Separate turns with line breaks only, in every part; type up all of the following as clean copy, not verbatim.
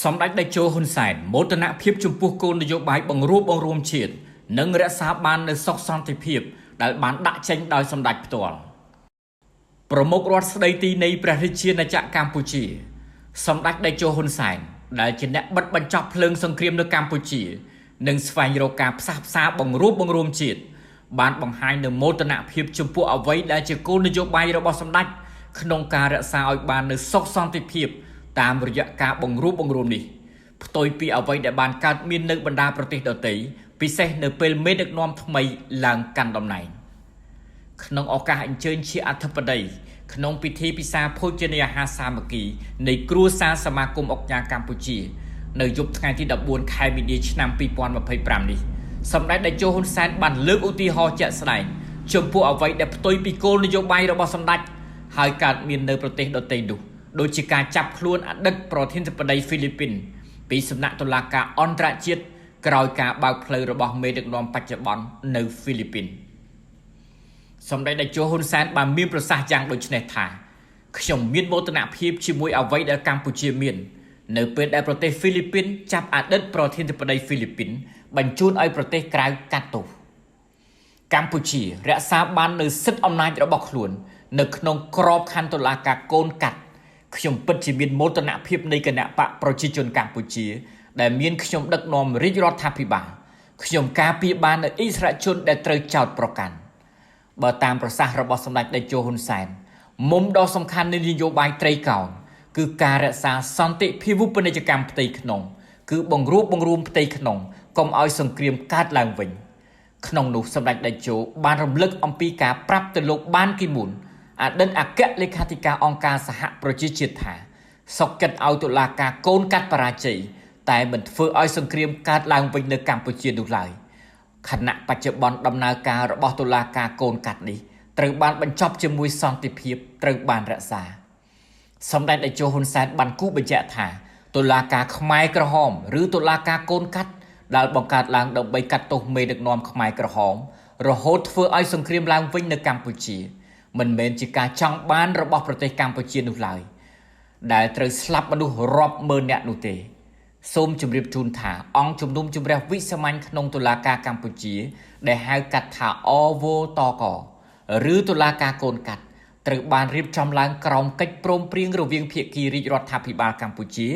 សម្ដេចតេជោហ៊ុនសែនមោទនភាពចំពោះគោលនយោបាយបង្រួបបង្រួមជាតិនិងរក្សាបាននូវសុខសន្តិភាពដែលបានដាក់ចេញដោយសម្ដេចផ្ទាល់ប្រមុខរដ្ឋស្ដីទីនៃព្រះរាជាណាចក្រកម្ពុជាសម្ដេចតេជោហ៊ុនសែនដែលជាអ្នកបិទបញ្ចប់ភ្លើងសង្គ្រាមនៅកម្ពុជានិងស្វែងរកការផ្សះផ្សាបង្រួបបង្រួមជាតិបានបង្ហាញនូវមោទនភាពចំពោះអ្វីដែលជាគោលនយោបាយរបស់សម្ដេចក្នុងការរក្សាឲ្យបាននូវសុខសន្តិភាពតាមរយៈការបង្រួបបង្រួមនេះផ្ទុយពីអ្វីដែលបានកើតមាននៅបណ្ដាប្រទេសដទៃពិសេសនៅពេលមេដឹកនាំថ្មីឡើងកាន់តំណែងក្នុងឱកាសអញ្ជើញជាអធិបតីក្នុងពិធីពិសាភោជនីយអាហារសាមគ្គីនៃគ្រួសារសមាគមអង្គការកម្ពុជានៅយប់ថ្ងៃទី14ខែមីនាឆ្នាំ2025នេះសម្ដេចតេជោហ៊ុនសែនបានលើកឧទាហរណ៍ជាក់ស្ដែងចំពោះអ្វីដែលផ្ទុយពីគោលនយោបាយរបស់សម្ដេចហើយកើតមាននៅប្រទេសដទៃនោះដូចជាការចាប់ខ្លួនអតីតប្រធានាធិបតីហ្វីលីពីនពីសំណាក់តុលាការអន្តរជាតិក្រោយការបើកផ្លូវរបស់មេដឹកនាំបច្ចុប្បន្ននៅហ្វីលីពីនសម្ដេចតេជោហ៊ុនសែនបានមានប្រសាសន៍យ៉ាងដូចនេះថាខ្ញុំមានមោទនភាពជាមួយអ្វីដែលកម្ពុជាមាននៅពេលដែលប្រទេសហ្វីលីពីនចាប់អតីតប្រធានាធិបតីហ្វីលីពីនបញ្ជូនឲ្យប្រទេសក្រៅកាត់ទោសកម្ពុជារក្សាបាននូវសិទ្ធិអំណាចរបស់ខ្លួននៅក្នុងក្របខ័ណ្ឌតុលាការកូនកាត់ខ្ញុំពិតជាមានមោទនភាពនៃគណៈបកប្រជាជនកម្ពុជាដែលមានខ្ញុំដឹកនាំរាជរដ្ឋាភិបាលខ្ញុំការពារបាននូវអិសរាជជនដែលត្រូវចោទប្រកាន់បើតាមប្រសាសន៍របស់សម្ដេចតេជោហ៊ុនសែនមុំដ៏សំខាន់នៃនយោបាយត្រីកោណគឺការរក្សាសន្តិភាពពាណិជ្ជកម្មផ្ទៃក្នុងគឺបង្រួបបង្រួមផ្ទៃក្នុងកុំឲ្យសង្គ្រាមកើតឡើងវិញក្នុងនោះសម្ដេចតេជោបានរំលឹកអំពីការប្រាប់ទៅលោកបានគីមូនអតីតអគ្គលេខាធិការអង្គការសហប្រជាជាតិថាសុកចិត្តឲ្យតុលាការកូនកាត់បរាជ័យតែមិនធ្វើឲ្យសង្គ្រាមកើតឡើងវិញនៅកម្ពុជានោះឡើយខណៈបច្ចុប្បន្នដំណើរការរបស់តុលាការកូនកាត់នេះត្រូវបានបញ្ចប់ជាមួយសន្តិភាពត្រូវបានរក្សាសម្ដេចតេជោហ៊ុនសែនបានគូបញ្ជាក់ថាតុលាការខ្មែរក្រហមឬតុលាការកូនកាត់ដែលបង្កើតឡើងដើម្បីកាត់ទោសមេដឹកនាំខ្មែរក្រហមរហូតធ្វើឲ្យសង្គ្រាមឡើងវិញនៅកម្ពុជាមិនមែនជាការចង់បានរបស់ប្រទេសកម្ពុជានោះឡើយដែលត្រូវស្លាប់មនុស្សរាប់ម៉ឺននាក់នោះទេសូមជម្រាបជូនថាអង្គជំនុំជម្រះវិសាមញ្ញក្នុងតុលាការកម្ពុជាដែលហៅកាត់ថាអវតកឬតុលាការកូនកាត់ត្រូវបានរៀបចំឡើងក្រោមកិច្ចព្រមព្រៀងរវាងភាគីរាជរដ្ឋាភិបាលកម្ពុជា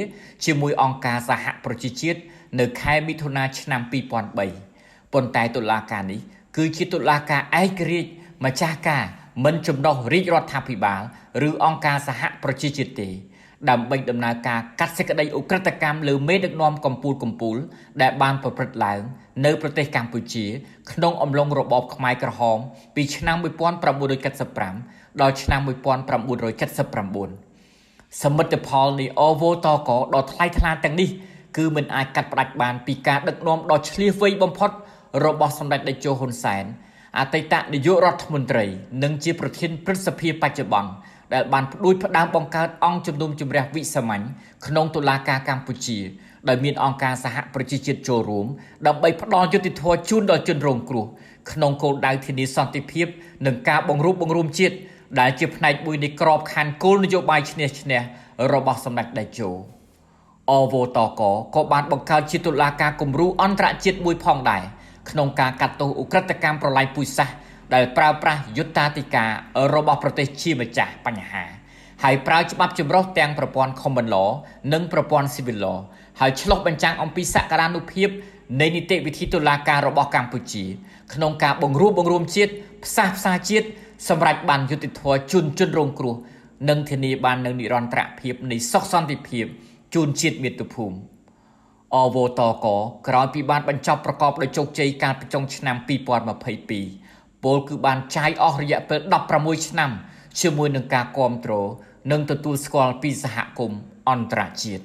ជាមួយអង្គការសហប្រជាជាតិនៅខែមិថុនាឆ្នាំ2003ប៉ុន្តែតុលាការនេះគឺជាតុលាការឯករាជ្យម្ចាស់ការមិនចំណុះរាជរដ្ឋាភិបាលឬអង្គការសហប្រជាជាតិទេដើម្បីដំណើរការកាត់សេចក្តីឧក្រិដ្ឋកម្មលើមេដឹកនាំកំពូលដែលបានប្រព្រឹត្តឡើងនៅប្រទេសកម្ពុជាក្នុងអំឡុងរបបខ្មែរក្រហមពីឆ្នាំ1975ដល់ឆ្នាំ1979សមិទ្ធផលនៃអវតកដ៏ថ្លៃថ្លាទាំងនេះគឺមិនអាចកាត់ផ្តាច់បានពីការដឹកនាំដ៏ឆ្លៀសវៃបំផុតរបស់សម្ដេចតេជោហ៊ុនសែនអតីតនាយករដ្ឋមន្ត្រីនិងជាប្រធានព្រឹទ្ធសភាបច្ចុប្បន្នដែលបានផ្ដួចផ្ដើមបង្កើតអង្គជំនុំជម្រះវិសាមញ្ញក្នុងតុលាការកម្ពុជាដោយមានអង្គការសហប្រជាជាតិចូលរួមដើម្បីផ្ដល់យុត្តិធម៌ជូនដល់ជនរងគ្រោះក្នុងគោលដៅធានាសន្តិភាពនិងការបង្រួបបង្រួមជាតិដែលជាផ្នែកមួយនៃក្របខ័ណ្ឌគោលនយោបាយឈ្នះឈ្នះរបស់សម្ដេចតេជោអវតកក៏បានបង្កើតជាតុលាការគំរូអន្តរជាតិមួយផងដែរក្នុងការកាត់ទោសឧក្រិដ្ឋកម្មប្រល័យពូជសាសន៍ដែលប្រើប្រាស់យុត្តាធិការរបស់ប្រទេសជាម្ចាស់បញ្ហាហើយប្រើច្បាប់ចម្រុះទាំងប្រព័ន្ធ Common Law និងប្រព័ន្ធ Civil Law ហើយឆ្លុះបញ្ចាំងអំពីសក្តានុភាពនៃនីតិវិធីតុលាការរបស់កម្ពុជាក្នុងការបង្រួបបង្រួមជាតិផ្សះផ្សាជាតិសម្រាប់បានយុត្តិធម៌ជូនជនរងគ្រោះនិងធានាបាននូវនិរន្តរភាពនៃសុខសន្តិភាពជូនជាតិមាតុភូមិអវតកក្រោយពីបានបញ្ចប់ប្រកបដោយជោគជ័យកាលពីចុងឆ្នាំ2022ពលគឺបានចាយអស់រយៈពេល16ឆ្នាំជាមួយនឹងការគាំទ្រនិងទទួលស្គាល់ពីសហគមន៍អន្តរជាតិ